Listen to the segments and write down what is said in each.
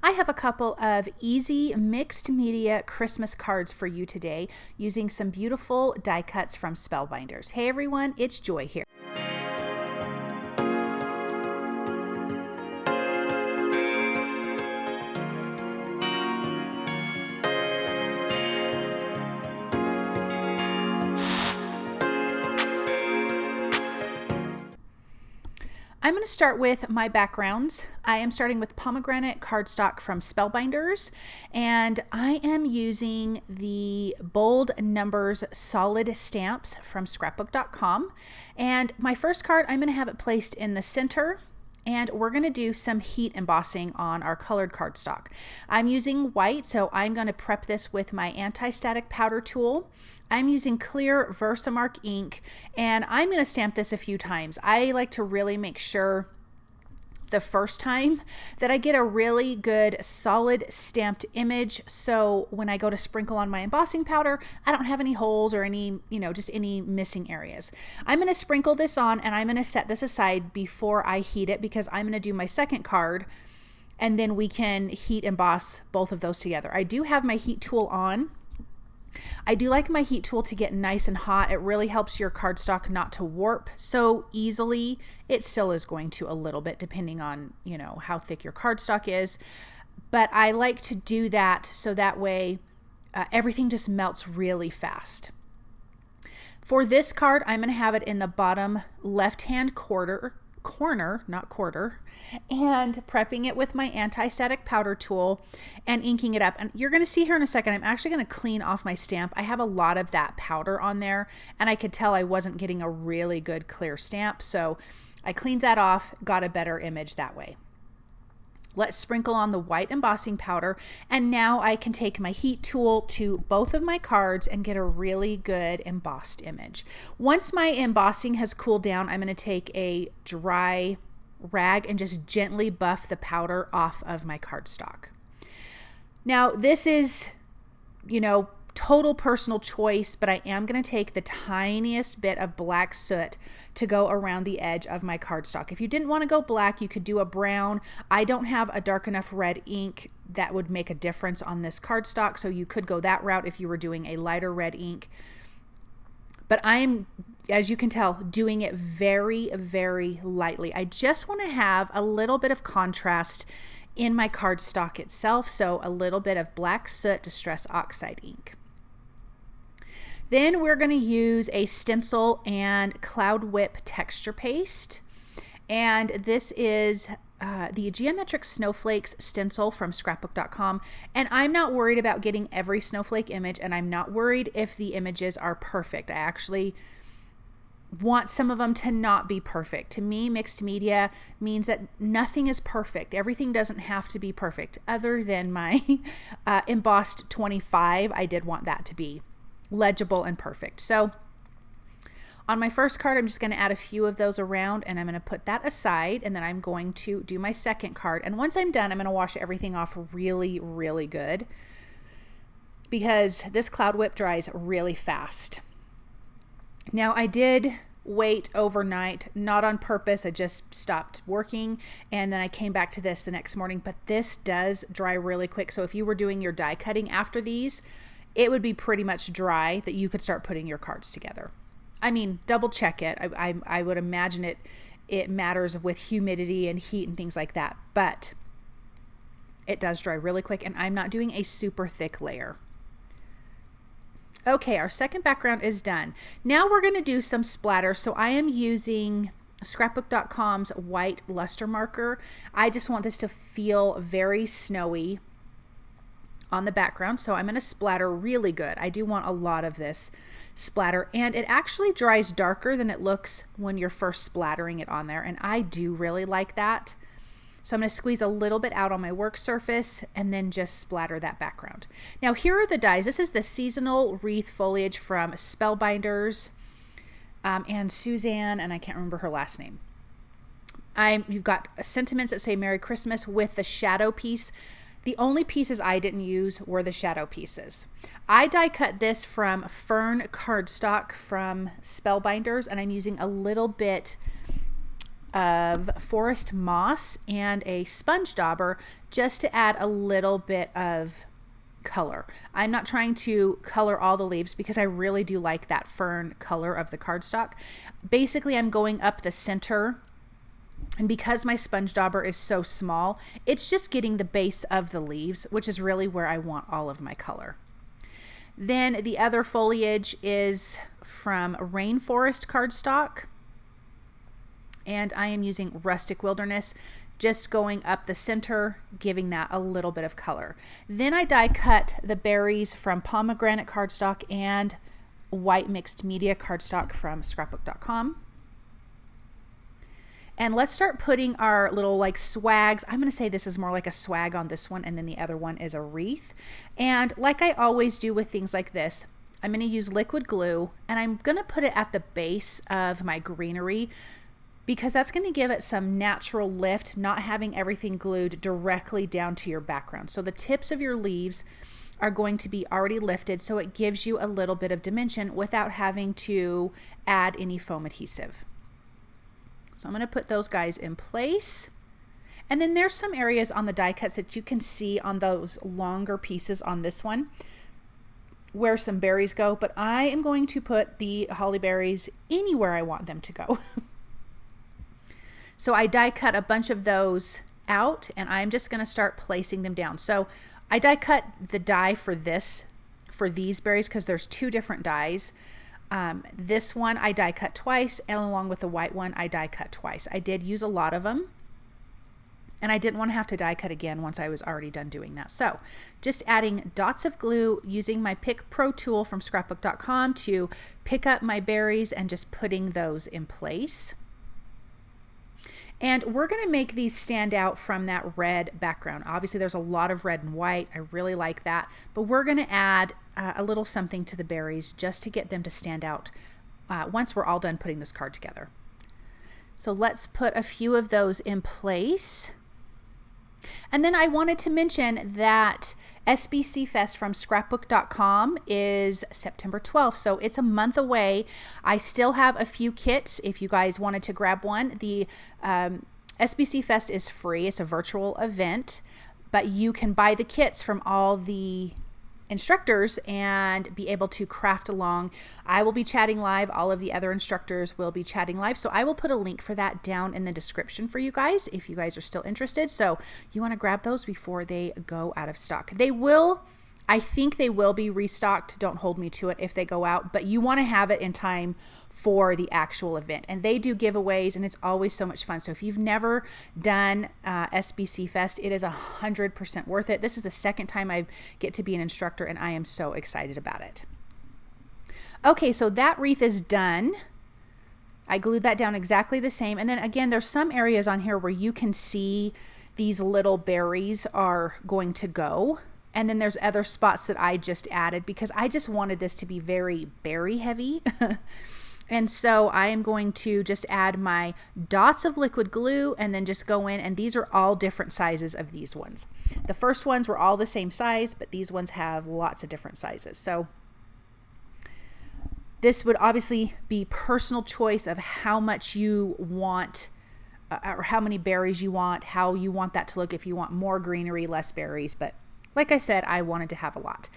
I have a couple of easy mixed media Christmas cards for you today using some beautiful die cuts from Spellbinders. Hey everyone, it's Joy here. I'm going to start with my backgrounds. I am starting with Pomegranate cardstock from Spellbinders, and I am using the bold numbers solid stamps from scrapbook.com. And my first card, I'm going to have it placed in the center, and we're going to do some heat embossing on our colored cardstock. I'm using white, so I'm going to prep this with my anti-static powder tool. I'm using clear Versamark ink, and I'm going to stamp this a few times. I like to really make sure the first time that I get a really good solid stamped image, so when I go to sprinkle on my embossing powder, I don't have any holes or any, just any missing areas. I'm going to sprinkle this on, and I'm going to set this aside before I heat it, because I'm going to do my second card, and then we can heat emboss both of those together. I do have my heat tool on. I do like my heat tool to get nice and hot. It really helps your cardstock not to warp so easily. It still is going to a little bit depending on, how thick your cardstock is. But I like to do that so that way everything just melts really fast. For this card, I'm going to have it in the bottom left-hand corner, and prepping it with my anti-static powder tool and inking it up. And you're going to see here in a second, I'm actually going to clean off my stamp. I have a lot of that powder on there, and I could tell I wasn't getting a really good clear stamp. So I cleaned that off, got a better image that way. Let's sprinkle on the white embossing powder, and now I can take my heat tool to both of my cards and get a really good embossed image. Once my embossing has cooled down, I'm going to take a dry rag and just gently buff the powder off of my cardstock. Now this is, total personal choice, but I am going to take the tiniest bit of black soot to go around the edge of my cardstock. If you didn't want to go black, you could do a brown. I don't have a dark enough red ink that would make a difference on this cardstock, so you could go that route if you were doing a lighter red ink. But I'm, as you can tell, doing it very, very lightly. I just want to have a little bit of contrast in my cardstock itself, so a little bit of black soot Distress Oxide ink. Then we're going to use a stencil and Cloud Whip texture paste, and this is the Geometric Snowflakes stencil from scrapbook.com, and I'm not worried about getting every snowflake image, and I'm not worried if the images are perfect. I actually want some of them to not be perfect. To me, mixed media means that nothing is perfect. Everything doesn't have to be perfect, other than my embossed 25. I did want that to be legible and perfect. So on my first card, I'm just going to add a few of those around, and I'm going to put that aside, and then I'm going to do my second card. And once I'm done, I'm going to wash everything off really, really good, because this Cloud Whip dries really fast. Now I did wait overnight, not on purpose. I just stopped working, and then I came back to this the next morning, but this does dry really quick. So if you were doing your die cutting after these, it would be pretty much dry that you could start putting your cards together. I mean, double check it. I would imagine it matters with humidity and heat and things like that, but it does dry really quick, and I'm not doing a super thick layer. Okay, our second background is done. Now we're going to do some splatter. So I am using scrapbook.com's white luster marker. I just want this to feel very snowy on the background, so I'm going to splatter really good. I do want a lot of this splatter, and it actually dries darker than it looks when you're first splattering it on there, and I do really like that. So I'm going to squeeze a little bit out on my work surface and then just splatter that background. Now here are the dies. This is the seasonal wreath foliage from Spellbinders and Suzanne, and I can't remember her last name. You've got sentiments that say Merry Christmas with the shadow piece. The only pieces I didn't use were the shadow pieces. I die cut this from Fern cardstock from Spellbinders, and I'm using a little bit of forest moss and a sponge dauber just to add a little bit of color. I'm not trying to color all the leaves because I really do like that fern color of the cardstock. Basically, I'm going up the center, and because my sponge dauber is so small, it's just getting the base of the leaves, which is really where I want all of my color. Then the other foliage is from Rainforest cardstock, and I am using Rustic Wilderness, just going up the center, giving that a little bit of color. Then I die cut the berries from Pomegranate cardstock and white mixed media cardstock from scrapbook.com. And let's start putting our little like swags. I'm going to say this is more like a swag on this one, and then the other one is a wreath. And like I always do with things like this, I'm going to use liquid glue, and I'm going to put it at the base of my greenery because that's going to give it some natural lift, not having everything glued directly down to your background. So the tips of your leaves are going to be already lifted, so it gives you a little bit of dimension without having to add any foam adhesive. So I'm going to put those guys in place. And then there's some areas on the die cuts that you can see on those longer pieces on this one where some berries go, but I am going to put the holly berries anywhere I want them to go. So I die cut a bunch of those out, and I'm just going to start placing them down. So I die cut the die for these berries because there's two different dies. This one I die cut twice, and along with the white one I die cut twice. I did use a lot of them, and I didn't want to have to die cut again once I was already done doing that. So just adding dots of glue, using my Pick Pro tool from scrapbook.com to pick up my berries and just putting those in place. And we're going to make these stand out from that red background. Obviously there's a lot of red and white. I really like that, but we're going to add a little something to the berries just to get them to stand out once we're all done putting this card together. So let's put a few of those in place. And then I wanted to mention that SBC Fest from scrapbook.com is September 12th, so it's a month away. I still have a few kits if you guys wanted to grab one. The SBC Fest is free. It's a virtual event, but you can buy the kits from all the instructors and be able to craft along. I will be chatting live. All of the other instructors will be chatting live. So I will put a link for that down in the description for you guys if you guys are still interested. So you want to grab those before they go out of stock. They will, I think they will be restocked. Don't hold me to it if they go out, but you want to have it in time for the actual event. And they do giveaways, and it's always so much fun. So if you've never done SBC Fest, it is 100% worth it. This is the second time I get to be an instructor, and I am so excited about it. Okay, so that wreath is done. I glued that down exactly the same. And then again, there's some areas on here where you can see these little berries are going to go. And then there's other spots that I just added because I just wanted this to be very berry heavy. And so I am going to just add my dots of liquid glue and then just go in, and these are all different sizes of these ones. The first ones were all the same size, but these ones have lots of different sizes. So this would obviously be personal choice of how much you want or how many berries you want, how you want that to look, if you want more greenery, less berries. But like I said, I wanted to have a lot.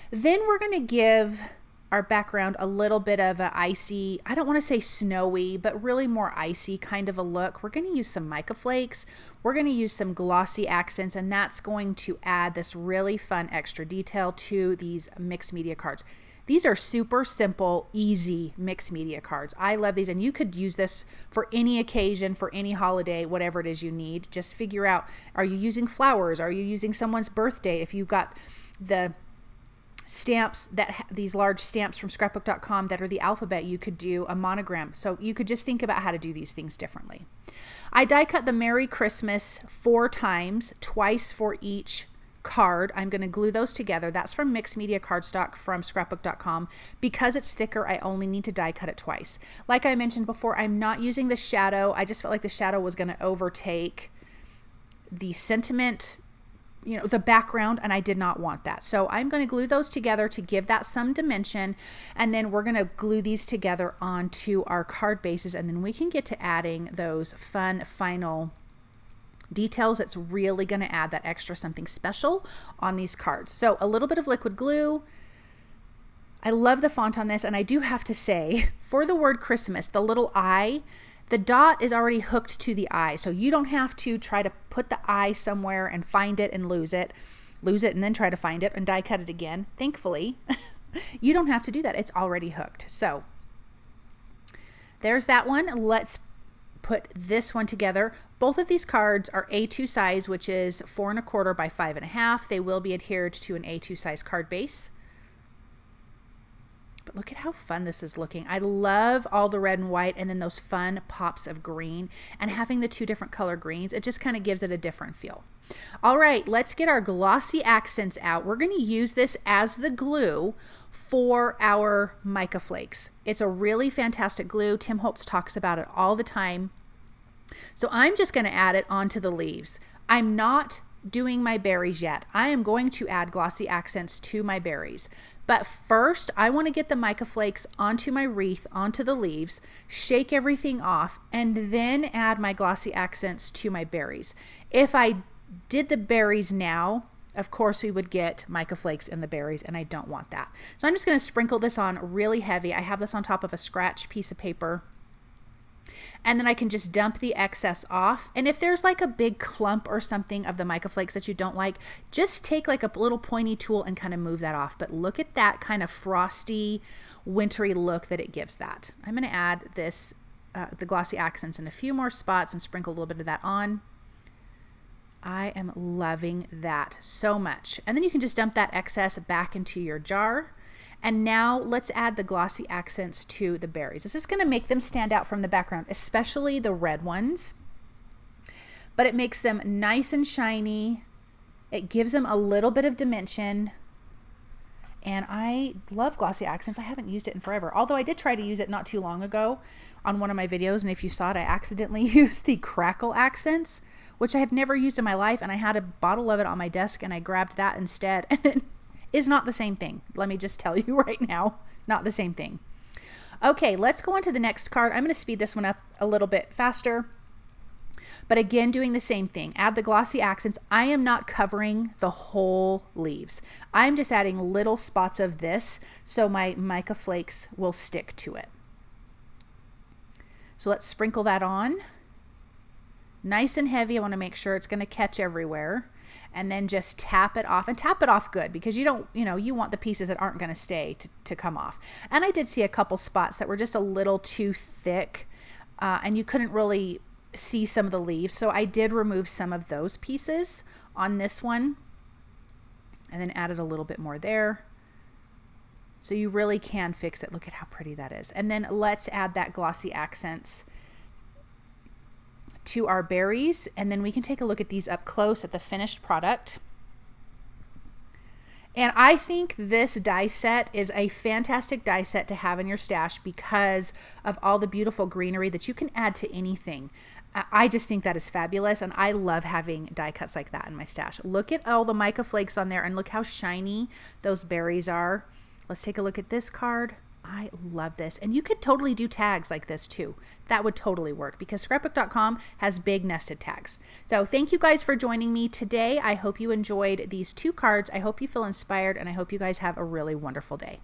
Then we're going to give our background a little bit of a icy, I don't want to say snowy, but really more icy kind of a look. We're going to use some mica flakes. We're going to use some glossy accents, and that's going to add this really fun extra detail to these mixed media cards. These are super simple, easy mixed media cards. I love these, and you could use this for any occasion, for any holiday, whatever it is you need. Just figure out, are you using flowers? Are you using someone's birthday? If you've got the stamps, these large stamps from scrapbook.com that are the alphabet, you could do a monogram. So you could just think about how to do these things differently. I die cut the Merry Christmas 4 times, twice for each card. I'm going to glue those together. That's from mixed media cardstock from scrapbook.com. Because it's thicker, I only need to die cut it twice. Like I mentioned before, I'm not using the shadow. I just felt like the shadow was going to overtake the sentiment you know, the background, and I did not want that. So I'm going to glue those together to give that some dimension, and then we're going to glue these together onto our card bases, and then we can get to adding those fun final details that's really going to add that extra something special on these cards. So a little bit of liquid glue. I love the font on this, and I do have to say, for the word Christmas, the little eye, the dot is already hooked to the eye, so you don't have to try to put the eye somewhere and find it and lose it and then try to find it and die cut it again. Thankfully, you don't have to do that. It's already hooked. So there's that one. Let's put this one together. Both of these cards are A2 size, which is 4 1/4 by 5 1/2. They will be adhered to an A2 size card base. But look at how fun this is looking. I love all the red and white and then those fun pops of green, and having the two different color greens, it just kind of gives it a different feel. All right, let's get our glossy accents out. We're going to use this as the glue for our mica flakes. It's a really fantastic glue. Tim Holtz talks about it all the time. So I'm just going to add it onto the leaves. I'm not doing my berries yet. I am going to add glossy accents to my berries. But first, I want to get the mica flakes onto my wreath, onto the leaves, shake everything off, and then add my glossy accents to my berries. If I did the berries now, of course we would get mica flakes in the berries, and I don't want that. So I'm just going to sprinkle this on really heavy. I have this on top of a scratch piece of paper. And then I can just dump the excess off. And if there's like a big clump or something of the mica flakes that you don't like, just take like a little pointy tool and kind of move that off. But look at that kind of frosty, wintry look that it gives that. I'm going to add this, the glossy accents in a few more spots and sprinkle a little bit of that on. I am loving that so much. And then you can just dump that excess back into your jar. And now let's add the glossy accents to the berries. This is going to make them stand out from the background, especially the red ones. But it makes them nice and shiny. It gives them a little bit of dimension. And I love glossy accents. I haven't used it in forever. Although I did try to use it not too long ago on one of my videos. And if you saw it, I accidentally used the crackle accents, which I have never used in my life. And I had a bottle of it on my desk and I grabbed that instead. And is not the same thing. Let me just tell you right now, not the same thing. Okay, let's go on to the next card. I'm going to speed this one up a little bit faster. But again, doing the same thing. Add the glossy accents. I am not covering the whole leaves. I'm just adding little spots of this so my mica flakes will stick to it. So let's sprinkle that on. Nice and heavy. I want to make sure it's going to catch everywhere. And then just tap it off, and tap it off good, because you don't, you want the pieces that aren't going to stay to come off. And I did see a couple spots that were just a little too thick and you couldn't really see some of the leaves. So I did remove some of those pieces on this one and then added a little bit more there. So you really can fix it. Look at how pretty that is. And then let's add that glossy accents to our berries, and then we can take a look at these up close at the finished product. And I think this die set is a fantastic die set to have in your stash because of all the beautiful greenery that you can add to anything. I just think that is fabulous, and I love having die cuts like that in my stash. Look at all the mica flakes on there, and look how shiny those berries are. Let's take a look at this card. I love this. And you could totally do tags like this too. That would totally work because scrapbook.com has big nested tags. So thank you guys for joining me today. I hope you enjoyed these two cards. I hope you feel inspired, and I hope you guys have a really wonderful day.